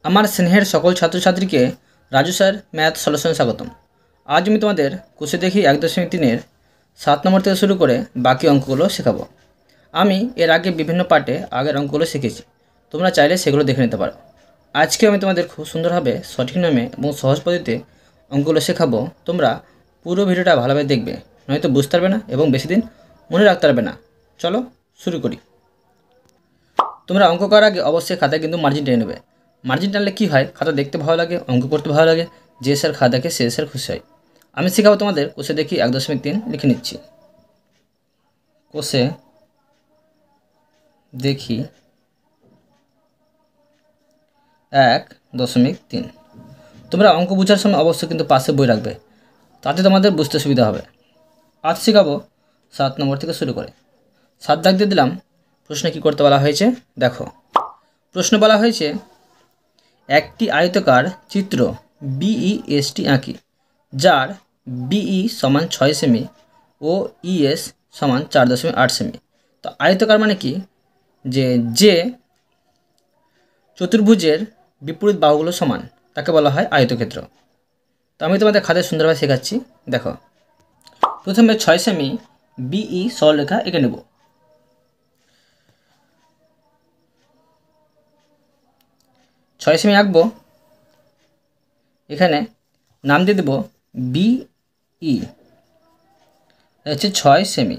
আমার স্নেহের সকল ছাত্রছাত্রীকে রাজু স্যার ম্যাথ সলিউশনে স্বাগতম। আজ আমি তোমাদের কোষে দেখি 1.3-এর 7 নম্বর থেকে শুরু করে বাকি অঙ্কগুলো শেখাবো। আমি এর আগে বিভিন্ন পার্টে আগের অঙ্কগুলো শিখেছি, তোমরা চাইলে সেগুলো দেখে নিতে পারো। আজকে আমি তোমাদের খুব সুন্দরভাবে সঠিক নামে এবং সহজ পদ্ধতিতে অঙ্কগুলো শেখাবো। তোমরা পুরো ভিডিওটা ভালোভাবে দেখবে, নয়তো বুঝতে পারবে না এবং বেশি দিন মনে রাখতে পারবে না। চলো শুরু করি। তোমরা অঙ্ক করার আগে অবশ্যই খাতায় কিন্তু মার্জিন টেনে নেবে। মার্জিন টানলে কী হয়, খাতা দেখতে ভালো লাগে, অঙ্ক করতে ভালো লাগে, যে স্যার খাতা দেখে সে স্যার খুশি হয়। আমি শেখাবো তোমাদের কোষে দেখি 1.3 লিখে নিচ্ছি। কোষে দেখি 1.3। তোমরা অঙ্ক বোঝার সময় অবশ্যই কিন্তু পাশে বই রাখবে, তাতে তোমাদের বুঝতে সুবিধা হবে। আজ শেখাবো 7 নম্বর থেকে শুরু করে। 7 দাগ দিয়ে দিলাম। প্রশ্নে কী করতে বলা হয়েছে দেখো। প্রশ্ন বলা হয়েছে একটি আয়তকার চিত্র বিইএসটি আঁকি, যার বিই সমান 6 সেমি ও ইএস সমান 4.8 সেমি। তো আয়তকার মানে কি, যে চতুর্ভুজের বিপরীত বাহুগুলো সমান তাকে বলা হয় আয়তক্ষেত্র। তো আমি তোমাদের খাতায় সুন্দরভাবে শেখাচ্ছি। দেখো, প্রথমে 6 সেমি বিই সরলরেখা এঁকে নেব। ছয় সেমি আঁকবো, এখানে নাম দিয়ে দেব বিই, হচ্ছে 6 সেমি।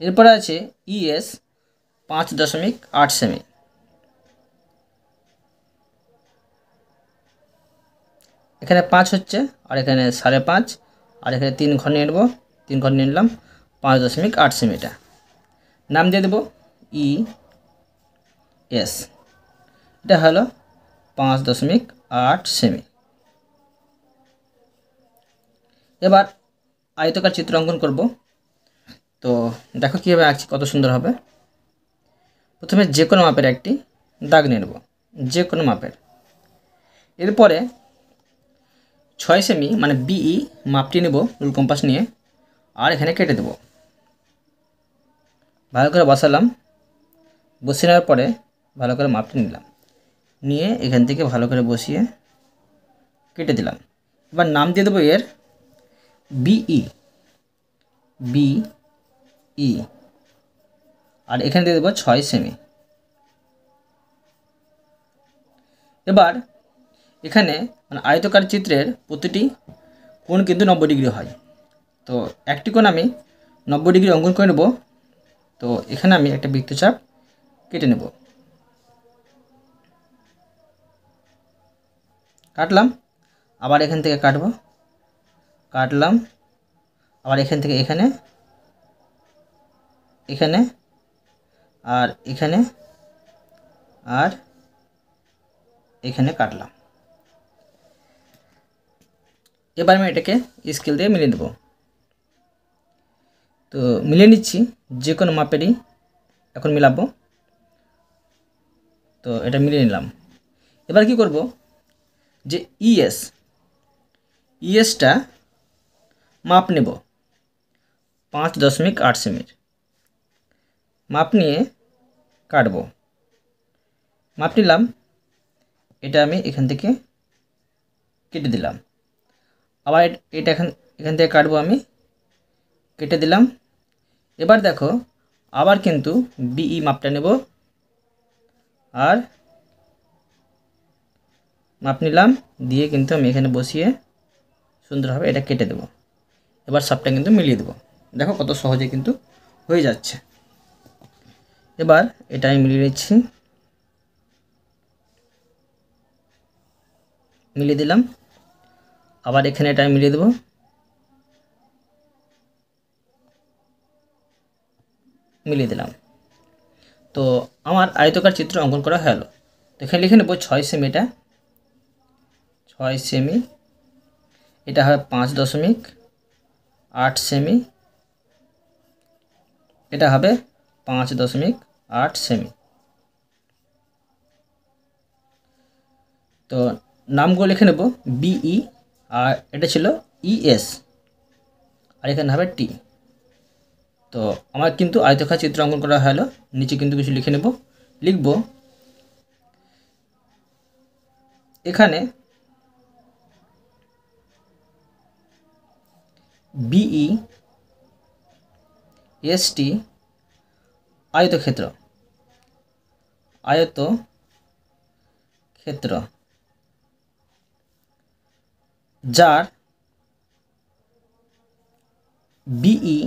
এরপরে আছে ইএস 5.8 সেমি। এখানে 5 হচ্ছে, আর এখানে 5.5, আর এখানে 3 ঘর নিয়ে নেব, 3 ঘর নিয়ে নিলাম, 5.8 সেমিটা নাম দিয়ে দেব ই এস। এটা হলো 5.8 সেমি। এবার আয়তকার চিত্র অঙ্কন করব। তো দেখো কীভাবে আঁকছি, কত সুন্দর হবে। প্রথমে যে কোনো মাপের একটি দাগ নিয়ে নেব, যে কোনো মাপের। এরপরে 6 সেমি মানে বিই মাপটি নেব রুল কম্পাস নিয়ে, আর এখানে কেটে দেব। ভালো করে বসালাম, বসিয়ে নেওয়ার পরে ভালো করে মাপটি নিলাম, নিয়ে এখান থেকে ভালো করে বসিয়ে কেটে দিলাম। এবার নাম দিয়ে দেবো এর বিই, বিই, আর এখানে দিয়ে দেবো 6 সেমি। এবার এখানে মানে আয়তকার চিত্রের প্রতিটি কোণ কিন্তু 90 ডিগ্রি হয়। তো একটি কোণ আমি 90 ডিগ্রি অঙ্কন করে নেব। তো এখানে আমি একটা বৃত্তচাপ কেটে নেব, কাটলাম, আবার এখান থেকে কাটবো, কাটলাম, আবার এখান থেকে এখানে, এখানে, আর এখানে, আর এখানে কাটলাম। এবার আমি এটাকে স্কেল দিয়ে মিলিয়ে দেব। তো মিলিয়ে নিচ্ছি, যে কোনো মাপেরই এখন মিলাবো। তো এটা মিলিয়ে নিলাম। এবার কি করব, যে ইএসটা মাপ নেব 5.8 সেমির। মাপ নিয়ে কাটবো, মাপ নিলাম, এটা আমি এখান থেকে কেটে দিলাম। আবার এটা এখান থেকে কাটবো, আমি কেটে দিলাম। এবার দেখো, আবার কিন্তু বিই মাপটা নেব, আর মাপ নিলাম, দিয়ে কিন্তু আমি এখানে বসিয়ে সুন্দরভাবে এটা কেটে দেব। এবার সবটা কিন্তু মিলিয়ে দেব। দেখো কত সহজে কিন্তু হয়ে যাচ্ছে। এবার এটা আমি মিলিয়ে নিচ্ছি, মিলিয়ে দিলাম, আবার এখানে এটা আমি মিলিয়ে দেব, মিলিয়ে দিলাম। তো আমার আয়তকার চিত্র অঙ্কন করা হয়ে গেল। তো এখানে লিখে নেব 6 সেমি, এটা 6 সেমি, এটা হবে 5.8 সেমি, এটা হবে 5.8 সেমি। তো নামগুলো লিখে নেব বিই, আর এটা ছিল ইএস, আর এখানে হবে টি। তো আমার কিন্তু আয়তকার চিত্র অঙ্কন করা হলো। নিচে কিন্তু কিছু লিখে নেব, লিখব এখানে বিই এসটি আয়তক্ষেত্র যার বিই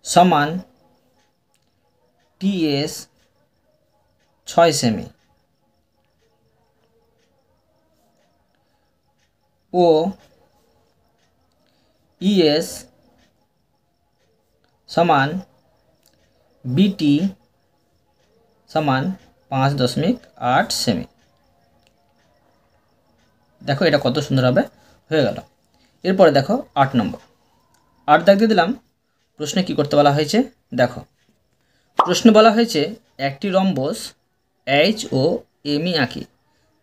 সমান টিএস 6 সেমি ও ইএস সমান বিটি সমান 5.8 সেমি। দেখো এটা কত সুন্দরভাবে হয়ে গেল। এরপরে দেখো 8 নম্বর। 8 দাগ দিয়ে দিলাম। প্রশ্নে কি করতে বলা হয়েছে দেখো। প্রশ্নে বলা হয়েছে একটি রম্বস এইচ ও এমই আঁকি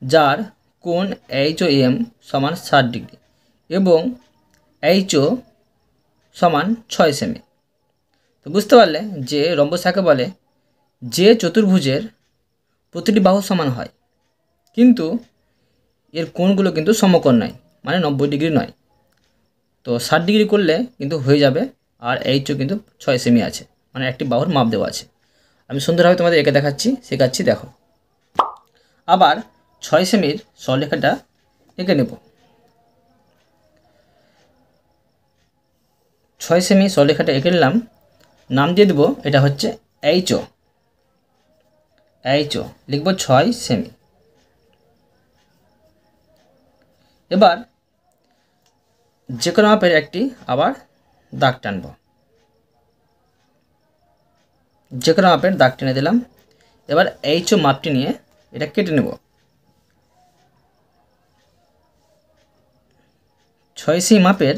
যার কোণ এইচ ও এম সমান 60 ডিগ্রি এবং এইচ ও সমান 6 সেমি। তো বুঝতে পারলে যে রম্বস কাকে বলে, যে চতুর্ভুজের প্রতিটি বাহু সমান হয় কিন্তু এর কোণগুলো কিন্তু সমকোণ নয়, মানে 90 ডিগ্রি নয়। তো 60 ডিগ্রি করলে কিন্তু হয়ে যাবে, আর এইচও কিন্তু 6 সেমি আছে, মানে একটি বাহুর মাপ দেওয়া আছে। আমি সুন্দরভাবে তোমাদের এঁকে শেখাচ্ছি দেখো। আবার 6 সেমির সরলরেখাটা এঁকে নেব। 6 সেমি সরলরেখাটা এঁকে নিলাম, নাম দিয়ে দেবো এটা হচ্ছে এইচও। লিখব 6 সেমি। এবার যে কোনো মাপের একটি আবার দাগ টানব। যে কোনো মাপের দাগ টেনে দিলাম। এবার এইচও মাপটি নিয়ে এটা কেটে নেব। 6 সেমি মাপের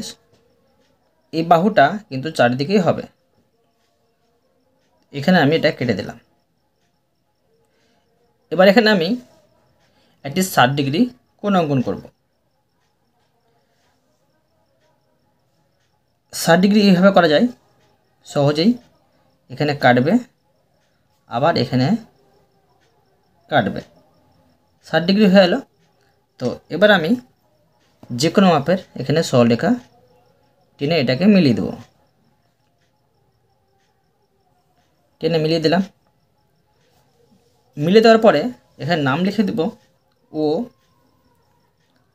এই বাহুটা কিন্তু চারিদিকেই হবে। এখানে আমি এটা কেটে দিলাম। এবার এখানে আমি একটি 60 ডিগ্রি কোণ অঙ্কন করব। 60 ডিগ্রি এইভাবে করা যায় সহজেই। এখানে কাটবে, আবার এখানে কাটবে, 60 ডিগ্রি হয়ে গেল। তো এবার আমি যে কোনো মাপের এখানে সরলরেখা টেনে এটাকে মিলিয়ে দেব। টেনে মিলিয়ে দিলাম। মিলিয়ে দেওয়ার পরে এখানে নাম লিখে দেব ও,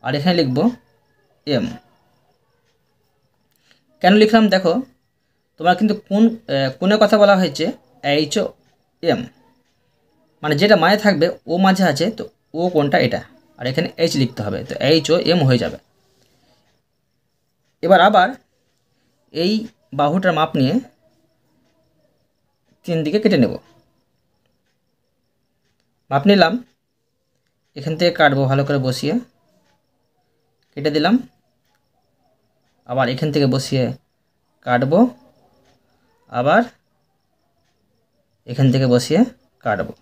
আর এখানে লিখব এম। কেন লিখলাম দেখো, তোমার কিন্তু কোণের কথা বলা হয়েছে এইচ ও এম, মানে যেটা মাঝে থাকবে ও মাঝে আছে, তো ও কোণটা এটা, আর এখানে এইচ লিখতে হবে, তো এইচ ও এম হয়ে যাবে। এবার আবার এই বাহুটার মাপ নিয়ে 3 দিকে কেটে নেব। মাপ নিলাম, এখান থেকে কাটবো ভালো করে বসিয়ে, কেটে দিলাম। আবার এখান থেকে বসিয়ে কাটবো, আবার এখান থেকে বসিয়ে কাটবো।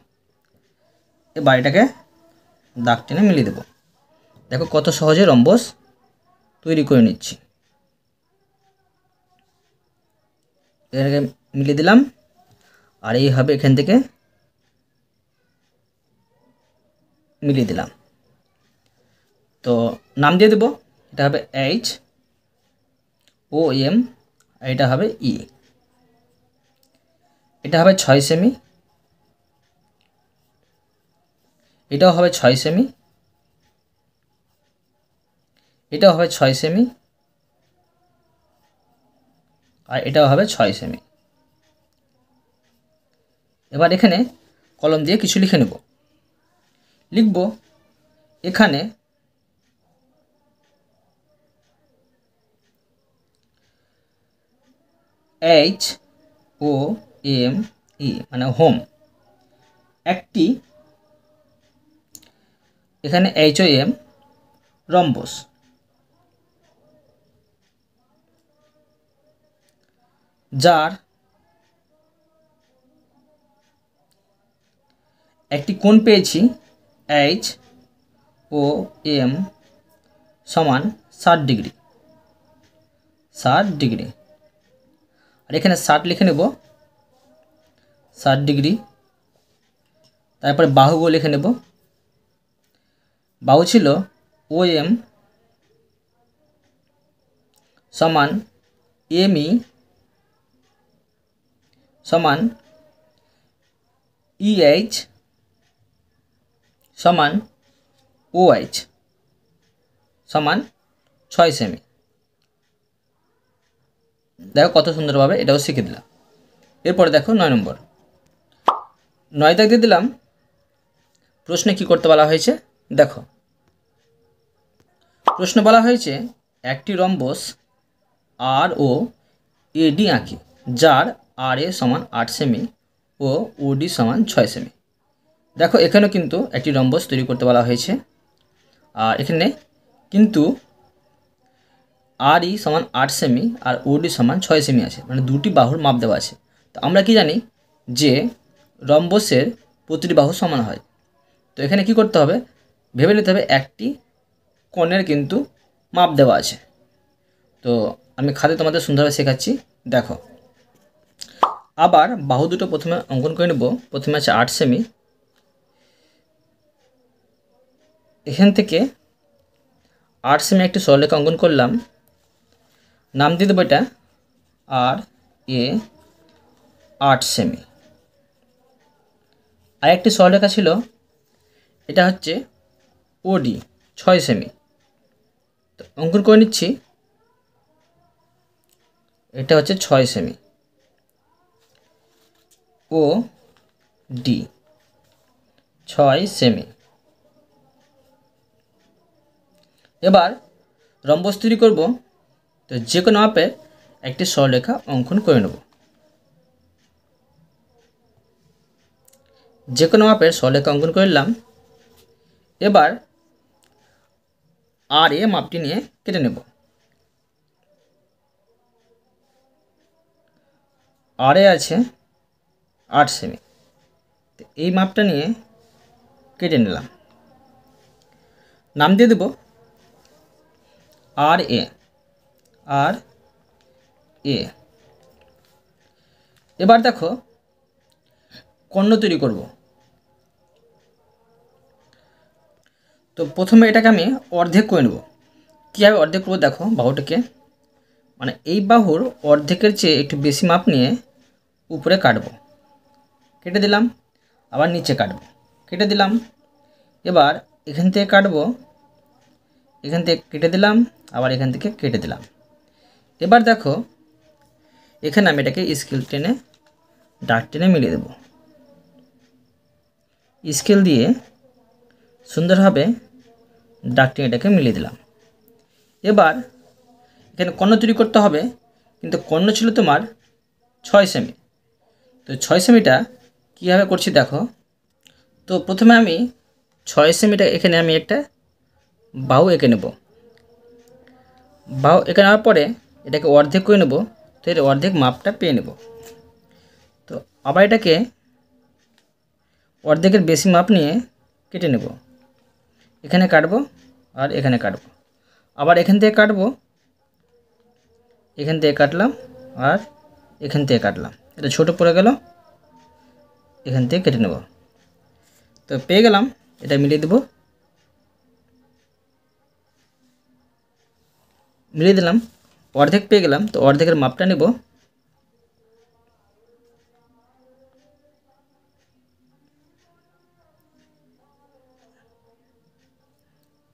এবার এটাকে দাগ টেনে মিলিয়ে দেবো। দেখো কত সহজে রম্বস তৈরি করে নিচ্ছি। এটাকে মিলিয়ে দিলাম, আর এইভাবে এখান থেকে মিলিয়ে দিলাম। তো নাম দিয়ে দেবো, এটা হবে এইচ ও এম, আর এটা হবে ই। এটা হবে 6 সেমি, এটাও হবে 6 সেমি, এটাও হবে 6 সেমি, আর এটাও হবে 6 সেমি। এবার এখানে কলম দিয়ে কিছু লিখে নেব। লিখব এখানে এইচ ও এম ই, মানে হোম একটি, এখানে এইচ ও এম রম্বস, যার একটি কোণ পেয়েছি এইচ ও এম সমান 60 ডিগ্রি। 60 ডিগ্রি, আর এখানে 60 লিখে নেব। 60 ডিগ্রি, তারপরে বাহুগুলো লিখে নেব। বাহু ছিল OM সমান ME সমান EH সমান OH সমান 6 সেমি। দেখো কত সুন্দরভাবে এটাও শিখে দিলাম। এরপরে দেখো 9 নম্বর। 9 দাগ দিয়ে দিলাম। প্রশ্নে কি করতে বলা হয়েছে দেখো। প্রশ্ন বলা হয়েছে একটি রম্বস ROAD আঁকি, যার RA সমান 8 সেমি ও OD সমান 6 সেমি। দেখো এখানেও কিন্তু একটি রম্বস তৈরি করতে বলা হয়েছে, আর এখানে কিন্তু RE সমান 8 সেমি আর OD সমান 6 সেমি আছে, মানে দুটি বাহুর মাপ দেওয়া আছে। তো আমরা কি জানি যে রম্বসের প্রতিটি বাহু সমান হয়। তো এখানে কি করতে হবে, ভেবে নিতে হবে একটি কোণের কিন্তু মাপ দেওয়া আছে। তো আমি খাতে তোমাদের সুন্দরভাবে শেখাচ্ছি দেখো। আবার বাহু দুটো প্রথমে অঙ্কন করে নেব। প্রথমে আছে 8 সেমি, এখান থেকে 8 সেমি একটি সরলরেখা অঙ্কন করলাম, নাম দিয়ে দেবো এটা RA 8 সেমি। আর একটি সরলরেখা ছিল, এটা হচ্ছে OD 6 সেমি। তো অঙ্কন করে নিচ্ছি, এটা হচ্ছে 6 সেমি OD 6 সেমি। এবার রম্বস তৈরি করব। তো যে কোনো মাপের একটি সরলরেখা অঙ্কন করে নেব। যে কোনো মাপের সরলরেখা অঙ্কন করে নিলাম। এবার RA মাপটি নিয়ে কেটে নেব। RA আছে 8 সেমি, তো এই মাপটা নিয়ে কেটে নিলাম। নাম দিয়ে দেব RA। এবার দেখো কর্ণ তৈরি করব। তো প্রথমে এটাকে আমি অর্ধেক করে নেব। কীভাবে অর্ধেক করবো দেখো, বাহুটাকে মানে এই বাহুর অর্ধেকের চেয়ে একটু বেশি মাপ নিয়ে উপরে কাটবো, কেটে দিলাম। আবার নিচে কাটবো, কেটে দিলাম। এবার এখান থেকে কাটবো, এখান থেকে কেটে দিলাম, আবার এখান থেকে কেটে দিলাম। এবার দেখো এখানে আমি এটাকে স্কেল টেনে দাগ টেনে মিলিয়ে দেব। স্কেল দিয়ে সুন্দরভাবে দাগ টেনে এটাকে মিলিয়ে দিলাম। এবার এখানে কর্ণ তৈরি করতে হবে, কিন্তু কর্ণ ছিল তোমার 6 সেমি। তো 6 সেমিটা কীভাবে করছি দেখো। তো প্রথমে আমি 6 সেমিটা এখানে আমি একটা বাহু এঁকে নেব। বাহু এঁকে নেওয়ার পরে এটাকে অর্ধেক করে নেব। তো এর অর্ধেক মাপটা পেয়ে নেব। তো আবার এটাকে অর্ধেকের বেশি মাপ নিয়ে কেটে নেব। এখানে কাটবো আর এখানে কাটবো, আবার এখান থেকে কাটবো, এখান থেকে কাটলাম আর এখান থেকে কাটলাম। এটা ছোটো পড়ে গেল, এখান থেকে কেটে নেব। তো পেয়ে গেলাম, এটা মিলিয়ে দেব। মিলিয়ে দিলাম, অর্ধেক পেয়ে গেলাম। তো অর্ধেকের মাপটা নেব।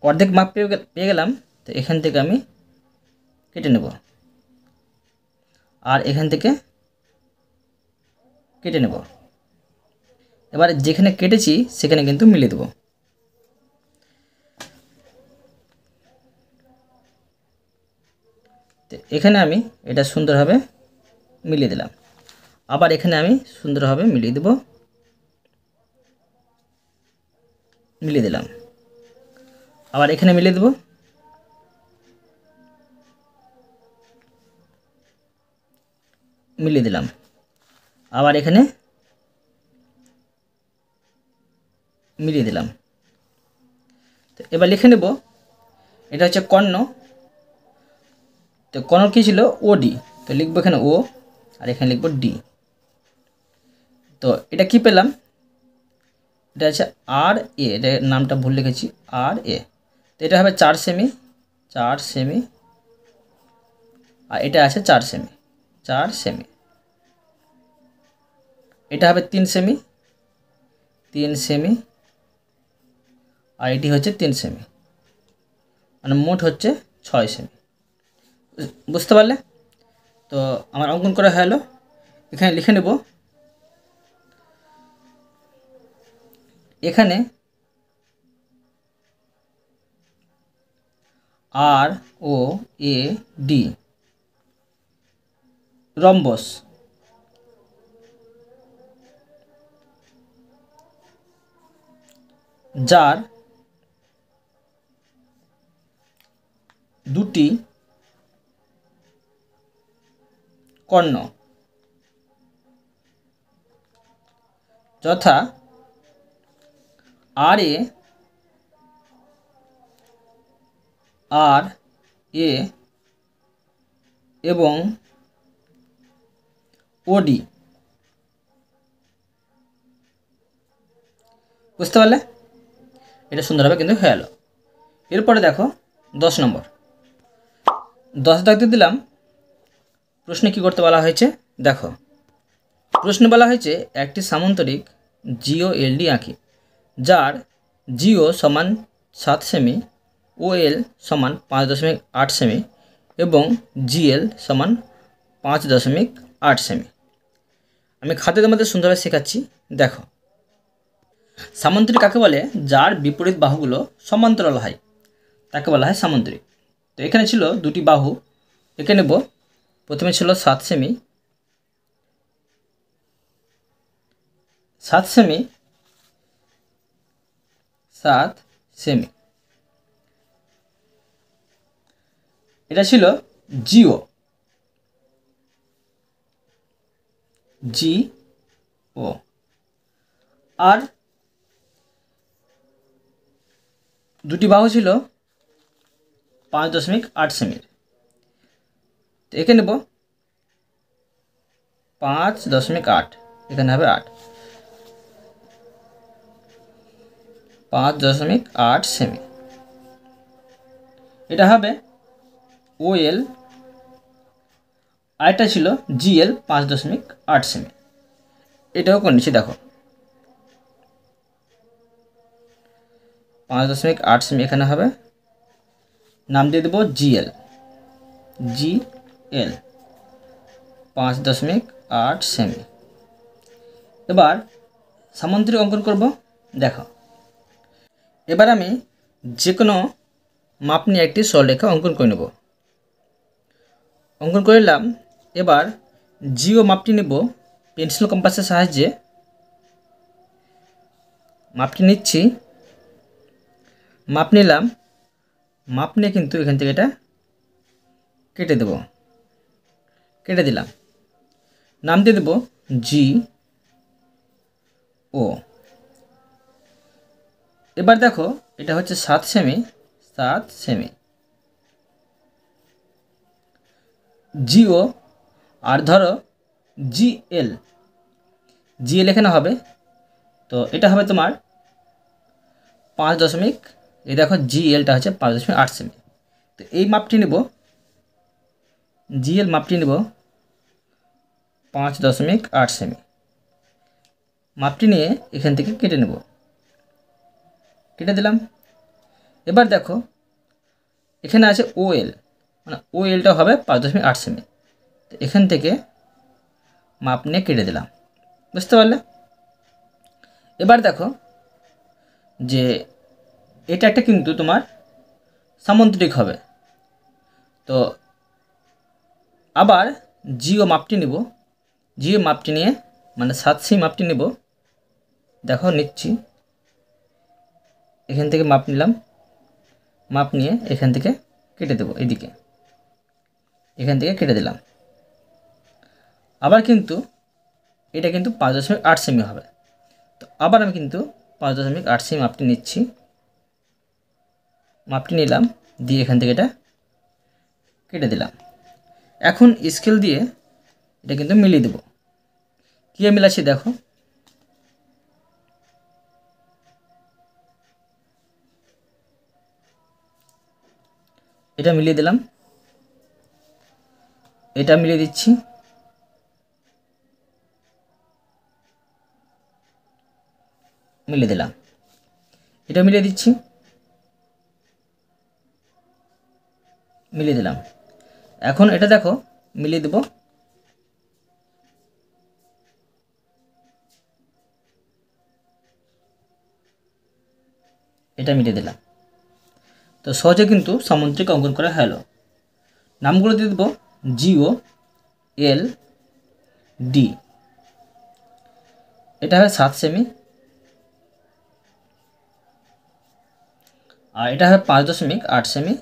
অর্ধেক মাপ পেয়ে গেলাম। তো এখান থেকে আমি কেটে নেব আর এখান থেকে কেটে নেব। এবার যেখানে কেটেছি সেখানে কিন্তু মিলিয়ে দেব। তো এখানে আমি এটা সুন্দরভাবে মিলিয়ে দিলাম। আবার এখানে আমি সুন্দরভাবে মিলিয়ে দেব, মিলিয়ে দিলাম। আবার এখানে মিলিয়ে দেব, মিলিয়ে দিলাম। আবার এখানে মিলিয়ে দিলাম। তো এবার লিখে নেব, এটা হচ্ছে কর্ণ। তো কর্ণ কী ছিল OD, তো লিখবো এখানে O আর এখানে লিখবো D। তো এটা কি পেলাম, এটা আছে আর এ, এটা নামটা ভুল লিখেছি, আর এ। তো এটা হবে 4 সেমি, 4 সেমি, আর এটা আছে 4 সেমি, 4 সেমি। এটা হবে 3 সেমি, 3 সেমি, আর এটি হচ্ছে 3 সেমি, মানে মোট হচ্ছে 6 সেমি। বুঝতে পারলে? তো আমার অঙ্কন করা হলো, এখানে লিখে নেব। এখানে আর ও এ ডি রম্বস, যার দুটি কর্ণ যথা আর এ, আর এ এবং ওডি। বুঝতে পারলে? এটা সুন্দরভাবে কিন্তু হয়ে গেল। এরপরে দেখো 10 নম্বর, 10 দাগ দিয়ে দিলাম। প্রশ্নে কী করতে বলা হয়েছে দেখো। প্রশ্নে বলা হয়েছে একটি সামান্তরিক জিও এলডি আঁকি, যার জিও সমান 7 সেমি, ও এল সমান 5.8 সেমি এবং জিএল সমান 5.8 সেমি। আমি খাতে তোমাদের সুন্দরভাবে শেখাচ্ছি। দেখো, সামান্তরিক কাকে বলে? যার বিপরীত বাহুগুলো সমান্তরাল হয় তাকে বলা হয় সামান্তরিক। তো এখানে ছিল দুটি বাহু, এঁকে নেব। প্রথমে ছিল 7 সেমি, 7 সেমি, 7 সেমি। এটা ছিল জিও, জি ও। আর দুটি বাহু ছিল 5.8 সেমির। তো এঁকে নেব 5.8, এখানে হবে 8, 5.8 সেমি। এটা হবে ওএল, আরেকটা ছিল জিএল 5.8 সেমি। এটাও করে নিচ্ছি। দেখো 5.8 সেমি এখানে হবে, নাম দিয়ে দেবো জিএল, জিএল 5.8 সেমি। এবার সামান্তরিক অঙ্কন করব। দেখো, এবার আমি যে কোনো মাপ নিয়ে একটি সরলরেখা অঙ্কন করে নেব। অঙ্কন করে নিলাম। এবার জিও মাপটি নেব পেন্সিল কম্পাসের সাহায্যে। মাপটি নিচ্ছি, মাপ নিলাম। মাপ নিয়ে কিন্তু এখান থেকে এটা কেটে দেব, কেটে দিলাম। নাম দিয়ে দেব জি ও। এবার দেখো, এটা হচ্ছে 7 সেমি, 7 সেমি জিও। আর ধরো জিএল, জিএল এখানে হবে। তো এটা হবে তোমার 5 দশমিক, এই দেখো জিএলটা হচ্ছে 5.8 সেমি। তো এই মাপটি নেব, জিএল মাপটি নেব 5.8 সেমি। মাপটি নিয়ে এখান থেকে কেটে নেব, কেটে দিলাম। এবার দেখো, এখানে আছে ওএল, মানে ওএলটা হবে 5.8 সেমি। তো এখান থেকে মাপ নিয়ে কেটে দিলাম। বুঝতে পারলে? এবার দেখো যে এটা একটা কিন্তু তোমার সামান্তরিক হবে। তো আবার জিও মাপটি নেব, জিও মাপটি নিয়ে মানে 7 সেমি মাপটি নেব। দেখো নিচ্ছি, এখান থেকে মাপ নিলাম। মাপ নিয়ে এখান থেকে কেটে দেবো, এদিকে এখান থেকে কেটে দিলাম। আবার কিন্তু এটা কিন্তু 5.8 সেমি হবে। তো আবার আমি কিন্তু 5.8 সেমি মাপটি নিচ্ছি, মাপটি নিলাম, দিয়ে এখান থেকে এটা কেটে দিলাম। এখন স্কেল দিয়ে এটা কিন্তু মিলিয়ে দেবো। কী মিলাচ্ছি দেখো, এটা মিলিয়ে দিলাম, এটা মিলিয়ে দিচ্ছি, মিলিয়ে দিলাম, এটা মিলিয়ে দিচ্ছি, মিলিয়ে দিলাম। এখন এটা দেখো মিলিয়ে দেব, এটা মিলিয়ে দিলাম। তো সহজে কিন্তু সামুদ্রিক অঙ্কন করা হলো। নামগুলো দিয়ে দেবো জিও এল ডি, এটা হবে 7 সেমি, আর এটা হবে 5.8 সেমি,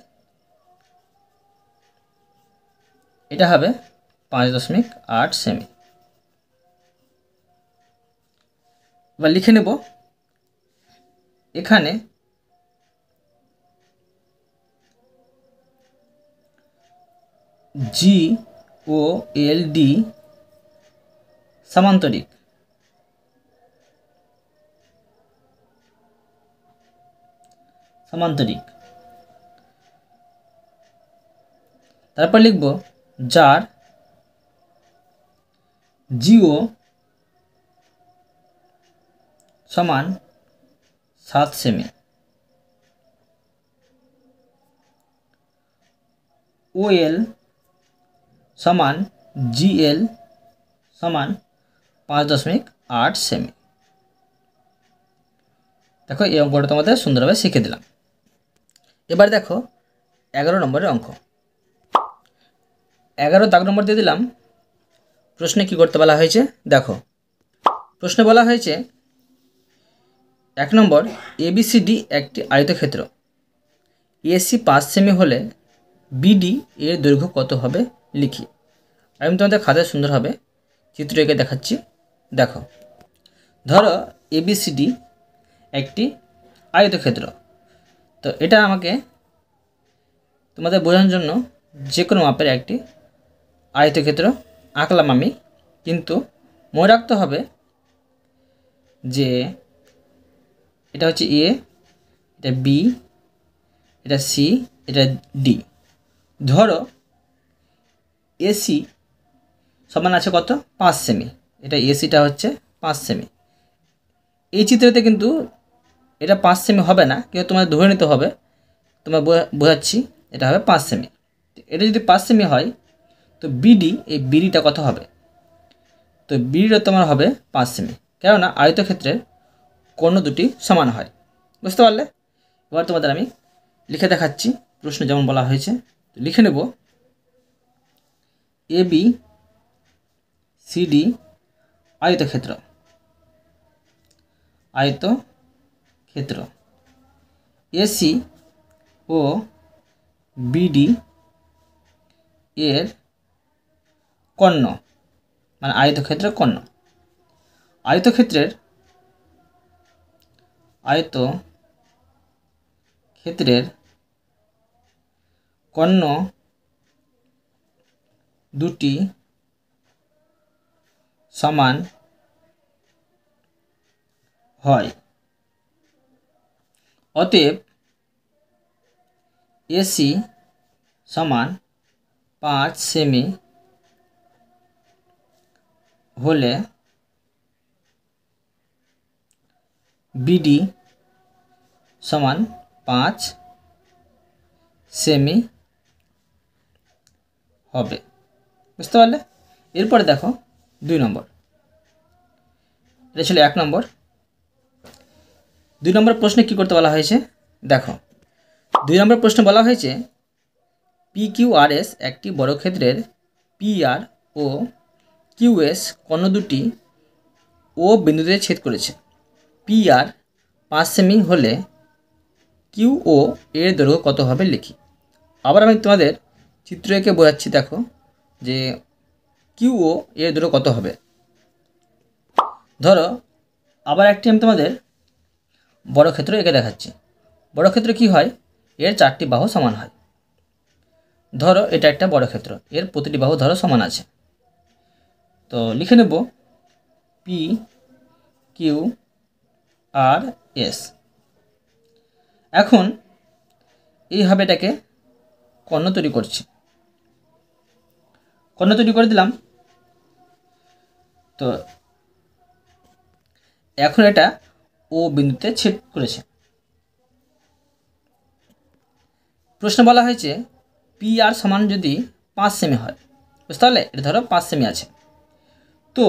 এটা হবে 5.8 সেমি। এবার লিখে নেব, এখানে জি ও এল ডি সামান্তরিক, সামান্তরিক। তারপর লিখব যার জিও সমান 7 সেমি, ওএল সমান জিএল সমান 5.8 সেমি। দেখো এই অঙ্কটা তোমাদের সুন্দরভাবে শিখে দিলাম। এবার দেখো 11 নম্বরের অঙ্ক। 11 দাগ নম্বর দিয়ে দিলাম। প্রশ্নে কি করতে বলা হয়েছে দেখো, প্রশ্নে বলা হয়েছে 1 নম্বর এবিসিডি একটি আয়তক্ষেত্র, এসি 5 সেমি হলে বিডি এর দৈর্ঘ্য কত হবে লিখি। আমি তোমাদের খাতায় সুন্দরভাবে চিত্র এঁকে দেখাচ্ছি। দেখো, ধরো এবিসিডি একটি আয়তক্ষেত্র, তো এটা আমাকে তোমাদের বোঝানোর জন্য যে কোনো মাপের একটি আয়তক্ষেত্র আঁকলাম আমি, কিন্তু মনে রাখতে হবে যে এটা হচ্ছে এ, এটা বি, এটা সি, এটা ডি। ধরো এসি সমান আছে কত 5 সেমি, এটা এসিটা হচ্ছে 5 সেমি। এই চিত্রতে কিন্তু এটা 5 সেমি হবে না, কিন্তু তোমাদের ধরে নিতে হবে, তোমার বোঝাচ্ছি এটা হবে 5 সেমি। এটা যদি 5 সেমি হয় তো বিডি, এই বিডিটা কত হবে, তো বিডিটা তোমার হবে 5 সেমি, কেননা আয়তক্ষেত্রের কোণ দুটি সমান হয়। বুঝতে পারলে? এবার তোমাদের আমি লিখে দেখাচ্ছি প্রশ্ন যেমন বলা হয়েছে। লিখে নেব এ বি সিডি আয়তক্ষেত্র, আয়তক্ষেত্র এসি ও বিডি এর কর্ণ, মানে আয়তক্ষেত্রের কর্ণ। আয়তক্ষেত্রের কর্ণ দুটি সমান হয়, অতএব এসি সমান 5 সেমি হলে বিডি সমান 5 সেমি হবে। বুঝতে পারলে? এরপরে দেখো 2 নম্বর, এটা ছিল 1 নম্বর। 2 নম্বর প্রশ্নে কি করতে বলা হয়েছে দেখো, 2 নম্বর প্রশ্নে বলা হয়েছে পিকিউআরএস একটি বর্গক্ষেত্রের পিআর ও কিউএস কর্ণ দুটি ও বিন্দুতে ছেদ করেছে। পিআর 5 সেমি হলে কিউও এর দৈর্ঘ্য কত হবে লিখি। আবার আমি তোমাদের চিত্র এঁকে বোঝাচ্ছি। দেখো যে কিউও এর দৈর্ঘ্য কত হবে। ধরো আবার একটি আমি তোমাদের বর্গক্ষেত্র এঁকে দেখাচ্ছি। বর্গক্ষেত্র কি হয়, এর 4টি বাহু সমান হয়। ধরো এটা একটা বর্গক্ষেত্র, এর প্রতিটি বাহু ধরো সমান আছে। তো লিখে নেব পি কিউ আর এস। এখন এইভাবে এটাকে কর্ণ তৈরি করছে। কর্ণ তৈরি করে দিলাম। তো এখন এটা ও বিন্দুতে ছেদ করেছে। প্রশ্ন বলা হয়েছে পি আর সমান যদি 5 সেমি হয়, বুঝতে পারলে? এটা ধরো 5 সেমি আছে। তো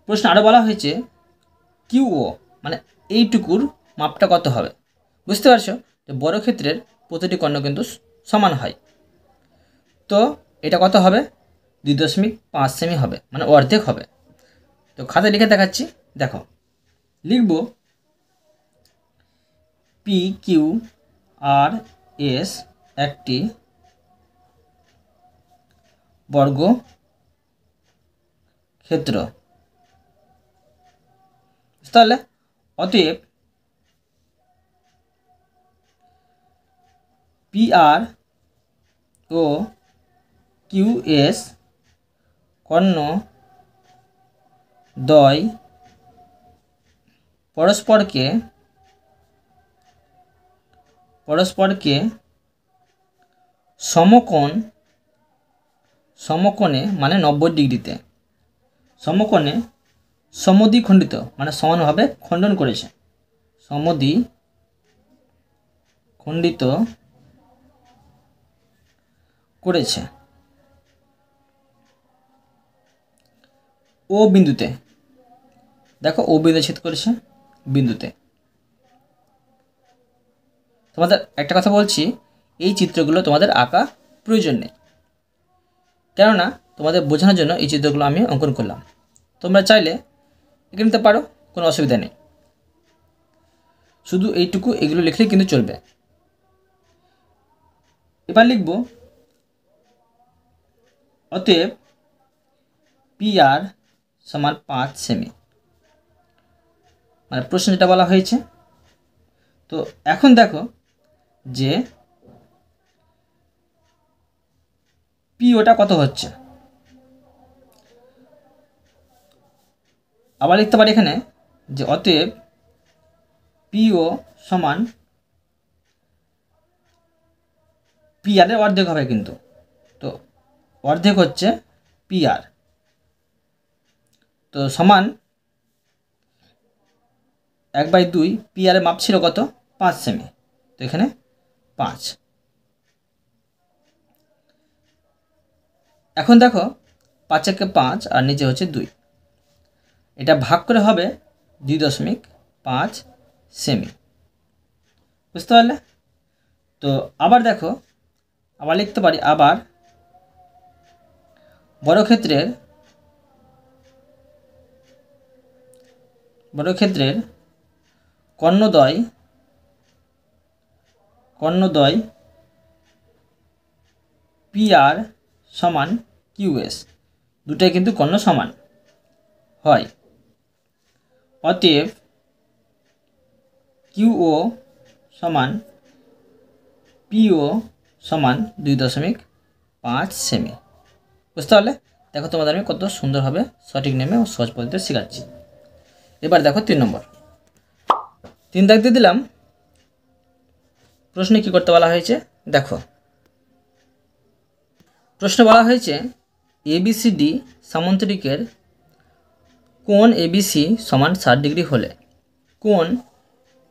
প্রশ্ন আরও বলা হয়েছে কিউ ও মানে এইটুকুর মাপটা কত হবে। বুঝতে পারছো যে বর্গক্ষেত্রের প্রতিটি কর্ণ কিন্তু সমান হয়। তো এটা কত হবে? 2.5 সেমি হবে, মানে অর্ধেক হবে। তো খাতায় লিখে দেখাচ্ছি, দেখো লিখব পি কিউ আর এস একটি বর্গক্ষেত্র। তাহলে অতএব P R O Q S কর্ণ দ্বয় পরস্পরকে সমকোণে মানে 90 ডিগ্রিতে সমকোণে সমদ্বিখণ্ডিত মানে সমানভাবে খণ্ডন করেছে। সমদ্বিখণ্ডিত করেছে ও বিন্দুতে। দেখো ও বিন্দু ছেদ করেছে বিন্দুতে। তোমাদের একটা কথা বলছি, এই চিত্রগুলো তোমাদের আঁকা প্রয়োজন নেই, কেননা তোমাদের বোঝানোর জন্য এই চিত্রগুলো আমি অঙ্কন করলাম। তোমরা চাইলে এঁকে নিতে পারো, কোনো অসুবিধা নেই। শুধু এইটুকু এগুলো লিখলেই কিন্তু চলবে। এবার লিখব অতএব পি আর সমান 5 সেমি, মানে প্রশ্ন যেটা বলা হয়েছে। তো এখন দেখো যে পি ওটা কত হচ্ছে। আবার লিখতে পারি এখানে যে অতএব পি ও সমান পি আর এর অর্ধেক হবে কিন্তু। তো অর্ধেক হচ্ছে পি আর, তো সমান 1/2। পি আর এর মাপ ছিল কত? 5 সেমি, তো এখানে 5। এখন দেখো 5 একে 5 আর নিচে হচ্ছে 2, এটা ভাগ করে হবে 2.5 সেমি। বুঝতে পারলে? তো আবার দেখো, আবার লিখতে পারি আবার বর্গক্ষেত্রের কর্ণদ্বয় পি আর সমান কিউ এস, দুটাই কিন্তু কর্ণ সমান হয়। অতএব কিউ ও সমান পি ও সমান 2.5 সেমি। বুঝতে পারলে? দেখো তোমাদের আমি কত সুন্দরভাবে সঠিক নেমে ও সহজ পদ্ধতিতে শেখাচ্ছি। এবার দেখো 3 নম্বর। 3 দাগ দিয়ে দিলাম। প্রশ্নে কি করতে বলা হয়েছে দেখো। প্রশ্ন বলা হয়েছে এবিসিডি সামান্তরিকের কোণ এবিসি সমান 60 ডিগ্রি হলে কোণ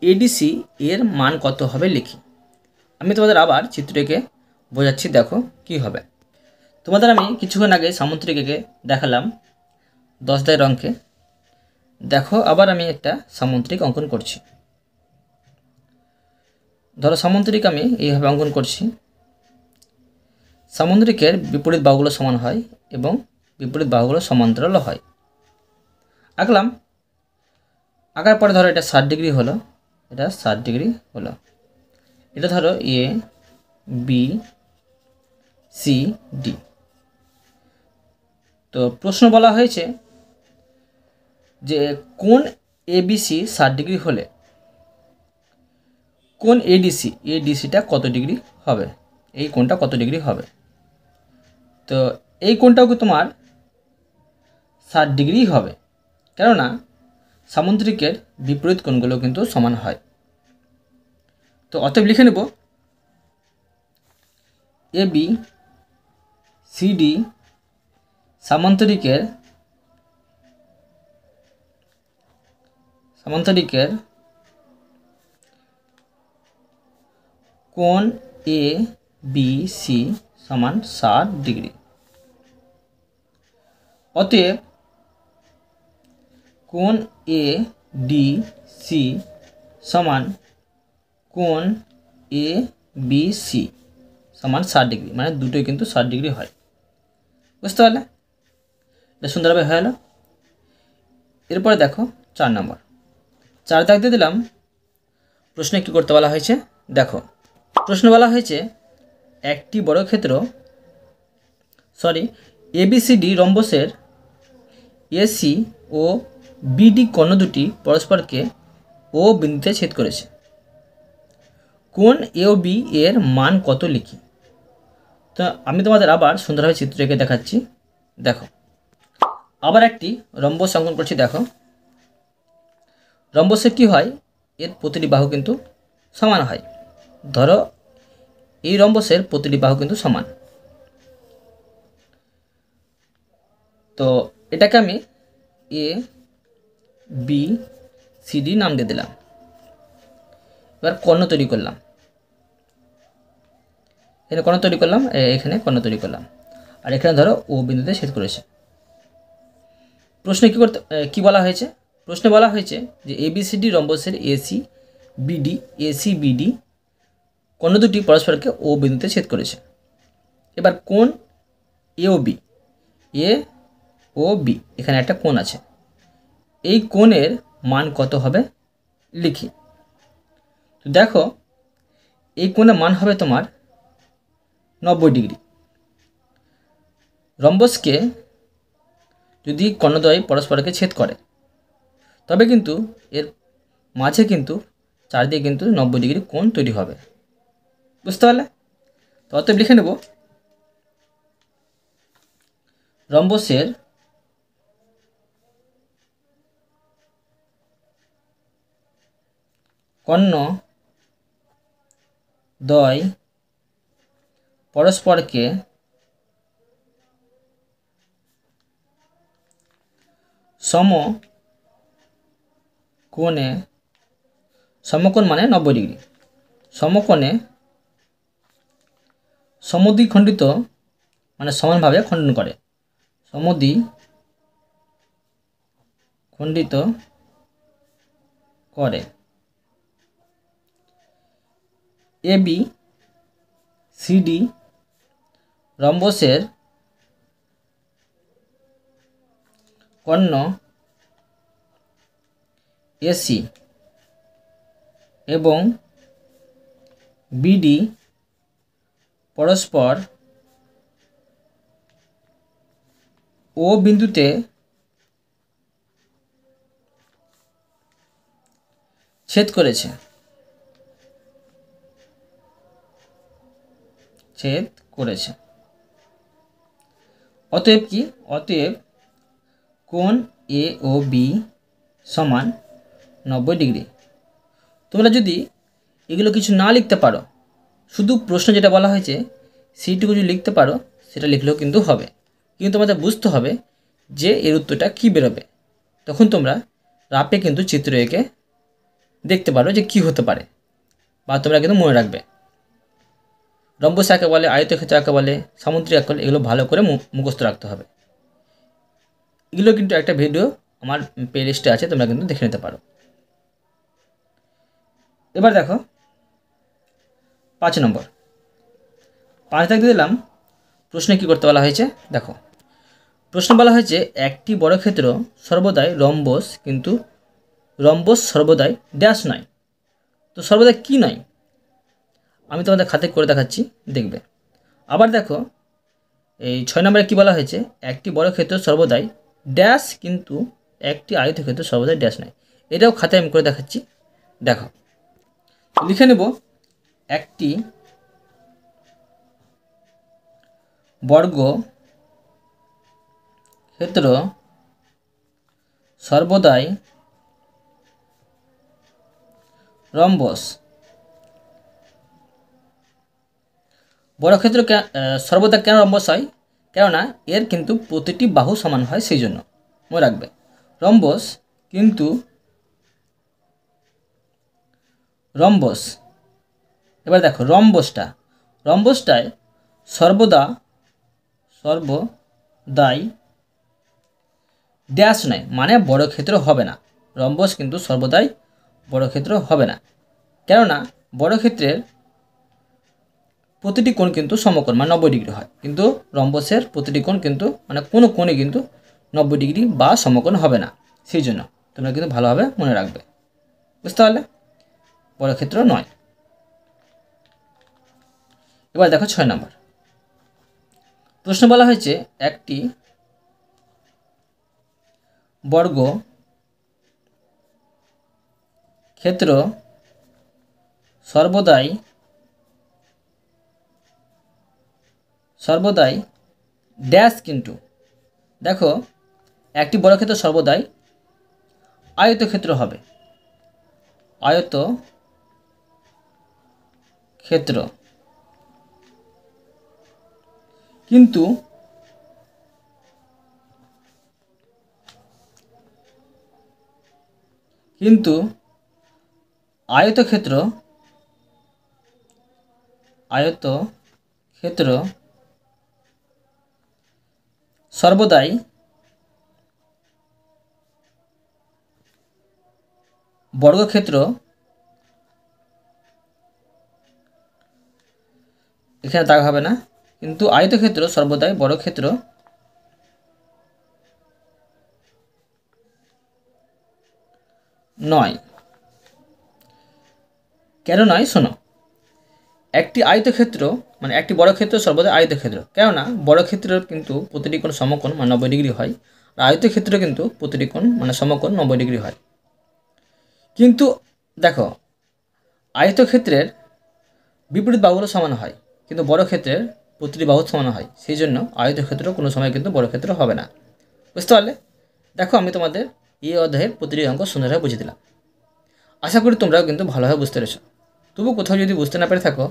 এডিসি এর মান কত হবে লিখি। আমি তোমাদের আবার চিত্রকে বোঝাচ্ছি, দেখো কি হবে। তোমাদের আমি কিছুক্ষণ আগে সামুদ্রিক এঁকে দেখালাম 10 দাগের অঙ্কে। দেখো আবার আমি একটা সামুদ্রিক অঙ্কন করছি। ধরো সামুদ্রিক আমি এইভাবে অঙ্কন করছি। সামুদ্রিকের বিপরীত বাহুগুলো সমান হয় এবং বিপরীত বাহুগুলো সমান্তরাল হয়। আঁকলাম। আঁকার পরে ধরো এটা 60 ডিগ্রি হলো, এটা 60 ডিগ্রি হলো। এটা ধরো এ বি সি ডি। তো প্রশ্ন বলা হয়েছে যে কোণ এবিসি 60 ডিগ্রি হলে কোণ এডিসিটা কত ডিগ্রি হবে, এই কোণটা কত ডিগ্রি হবে। তো এই কোণটাও কি তোমার 60 ডিগ্রি হবে, কেননা সামুদ্রিকের বিপরীত কোণগুলো কিন্তু সমান হয়। তো অতএব লিখে নেব এবি সিডি সামান্তরিকের কোণ এ বি সি সমান 60 ডিগ্রি। অতএব কোণ এ ডি সি সমান কোণ এ বি সি সমান 60 ডিগ্রি, মানে দুটোই কিন্তু 60 ডিগ্রি হয়। বুঝতে পারলে? এটা সুন্দরভাবে হয়ে গেল। এরপরে দেখো 4 নম্বর, 4 দাগ দিয়ে দিলাম। প্রশ্নে কী করতে বলা হয়েছে দেখো। প্রশ্ন বলা হয়েছে একটি বর্গক্ষেত্র এবিসিডি রম্বসের এসি ও বিডি কর্ণ দুটি পরস্পরকে ও বিন্দুতে ছেদ করেছে। কোণ এ ও বি এর মান কত লিখি। তো আমি তোমাদের আবার সুন্দরভাবে চিত্র এঁকে দেখাচ্ছি। দেখো, আবার একটি রম্বস অঙ্কন করছি। দেখো, রম্বসের কী হয়, এর প্রতিটি বাহু কিন্তু সমান হয়। ধরো এই রম্বসের প্রতিটি বাহু কিন্তু সমান। তো এটাকে আমি এ বি সি ডি নাম দিয়ে দিলাম। এবার কর্ণ তৈরি করলাম, এখানে কর্ণ তৈরি করলাম, এখানে কর্ণ তৈরি করলাম, আর এখানে ধরো ও বিন্দুতে ছেদ করেছে। প্রশ্নে কি বলা হয়েছে? প্রশ্নে বলা হয়েছে যে এবিসিডি রম্বসের এসি বিডি কর্ণ দুটি পরস্পরকে ও বিন্দুতে ছেদ করেছে। এবার কোণ এ ও বি এখানে একটা কোণ আছে, এই কোণের মান কত হবে লিখি। তো দেখো, এই কোণের মান হবে তোমার 90 ডিগ্রি। রম্বসকে যদি কর্ণদ্বয় পরস্পরকে ছেদ করে তবে কিন্তু এর মাঝে কিন্তু চারদিকে কিন্তু 90 ডিগ্রি কোণ তৈরি হবে। বুঝতে পারলে? তো অতএব লিখে নেব রম্বসের কর্ণদ্বয় পরস্পরকে সমকোণ মানে 90 ডিগ্রি, সমকোণে সমদ্বিখণ্ডিত মানে সমানভাবে খণ্ডন করে, সমদ্বিখণ্ডিত করে। এবি সিডি রম্বসের কর্ণ এসি এবং বিডি পরস্পর ও বিন্দুতে ছেদ করেছে। অতএব কি? অতএব কোণ এ ও বি সমান 90 ডিগ্রি। তোমরা যদি এগুলো কিছু না লিখতে পারো, শুধু প্রশ্ন যেটা বলা হয়েছে সেইটুকু যদি লিখতে পারো সেটা লিখলেও কিন্তু হবে, কিন্তু তোমাদের বুঝতে হবে যে এর উত্তরটা কী বেরোবে। তখন তোমরা রাপে কিন্তু চিত্র এঁকে দেখতে পারো যে কী হতে পারে, বা তোমরা কিন্তু মনে রাখবে। রম্বস আঁকে বলে, আয়তক্ষেত্র আঁকে বলে, সামুদ্রিক আঁকে বলে, এগুলো ভালো করে মুখস্থ রাখতে হবে। এগুলো কিন্তু একটা ভিডিও আমার প্লে লিস্টে আছে, তোমরা কিন্তু দেখে নিতে পারো। এবার দেখো 5 নম্বর, 5 দাগ দিয়ে দিলাম। প্রশ্নে কী করতে বলা হয়েছে দেখো। প্রশ্ন বলা হয়েছে একটি বর্গক্ষেত্র সর্বদাই রম্বস, কিন্তু রম্বস সর্বদাই ড্যাশ নয়। তো সর্বদাই কি নয় আমি তোমাদের খাতে করে দেখাচ্ছি, দেখবে। আবার দেখো এই 6 নম্বরে কী বলা হয়েছে, একটি বর্গক্ষেত্র সর্বদাই ড্যাশ, কিন্তু একটি আয়তক্ষেত্র সর্বদাই ড্যাশ নয়। এটাও খাতায় আমি করে দেখাচ্ছি, দেখো। লিখে নেব একটি বর্গক্ষেত্র সর্বদাই রম্বস, বর্গক্ষেত্র সর্বদা কেন রম্বস হয়? কেননা এর কিন্তু প্রতিটি বাহু সমান হয়, সেই জন্য মনে রাখবে। রম্বস কিন্তু এবার দেখো রম্বসটায় সর্বদাই ড্যাশ নয়, মানে বর্গক্ষেত্র হবে না। রম্বস কিন্তু সর্বদাই বর্গক্ষেত্র হবে না, কেননা বর্গক্ষেত্রের প্রতিটি কোণ কিন্তু সমকোণ মানে 90 ডিগ্রি হয়, কিন্তু রম্বসের প্রতিটি কোণ কিন্তু মানে কোনো কোণে কিন্তু 90 ডিগ্রি বা সমকোণ হবে না। সেই জন্য তোমরা কিন্তু ভালোভাবে মনে রাখবে, বুঝতে পারলে? বর্গক্ষেত্র নয়। এবার দেখো 6 নম্বর প্রশ্ন বলা হয়েছে, একটি বর্গ ক্ষেত্র সর্বদাই ড্যাশ কিন্তু, দেখো একটি বর্গক্ষেত্র সর্বদাই আয়তক্ষেত্র হবে। আয়তক্ষেত্র কিন্তু আয়তক্ষেত্র সর্বদাই বর্গক্ষেত্র, এখানে দাগ হবে না, কিন্তু আয়তক্ষেত্র সর্বদাই বর্গক্ষেত্র নয়। কেন নয় শোনো, একটি আয়তক্ষেত্র মানে একটি বর্গক্ষেত্র সর্বদা আয়তক্ষেত্র, কেননা বর্গক্ষেত্রের কিন্তু প্রতিটি কোণ সমকোণ মানে 90 ডিগ্রি হয়, আর আয়তক্ষেত্র কিন্তু প্রতিটি কোণ মানে সমকোণ 90 ডিগ্রি হয়। কিন্তু দেখো আয়তক্ষেত্রের বিপরীত বাহুগুলো সমান হয়, কিন্তু বর্গক্ষেত্রের প্রতিটি বাহু সমান হয়, সেই জন্য আয়তক্ষেত্র কোনো সময় কিন্তু বর্গক্ষেত্র হবে না, বুঝতে পারলে? দেখো আমি তোমাদের এই অধ্যায়ের প্রতিটি অঙ্ক সুন্দরভাবে বুঝিয়ে দিলাম। আশা করি তোমরাও কিন্তু ভালোভাবে বুঝতে পেরেছো। তবু কোথাও যদি বুঝতে না পেরে থাকো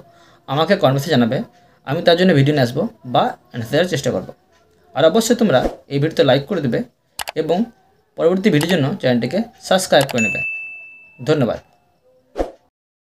আমাকে কমেন্টে জানাবে, আমি তার জন্য ভিডিও নিয়ে আসবো বা অ্যান্সার দেওয়ার চেষ্টা করব। আর অবশ্যই তোমরা এই ভিডিওতে লাইক করে দেবে এবং পরবর্তী ভিডিওর জন্য চ্যানেলটিকে সাবস্ক্রাইব করে নেবে। ধন্যবাদ।